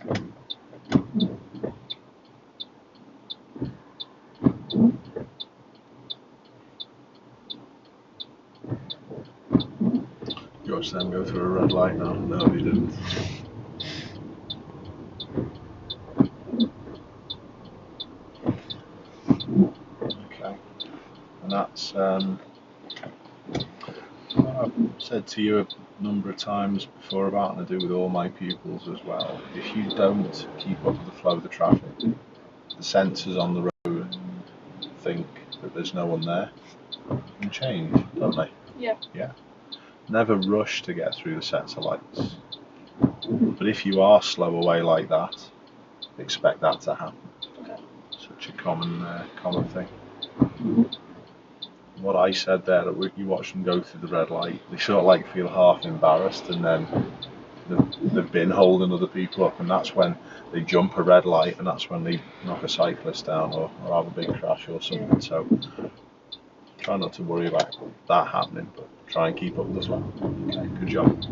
You watched them go through a red light now? No, you didn't. Okay. And that's what I've said to you a number of times before about, and I do with all my pupils as well. If you don't keep up with the flow of the traffic, the sensors on the road think that there's no one there and change, don't they? Yeah. Yeah. Never rush to get through the sets of lights. But if you are slow away like that, expect that to happen. Okay. Such a common thing. What I said there, that you watch them go through the red light, they sort of like feel half embarrassed, and then they've been holding other people up, and that's when they jump a red light, and that's when they knock a cyclist down or have a big crash or something. So try not to worry about that happening, but try and keep up with the flow. Okay, good job.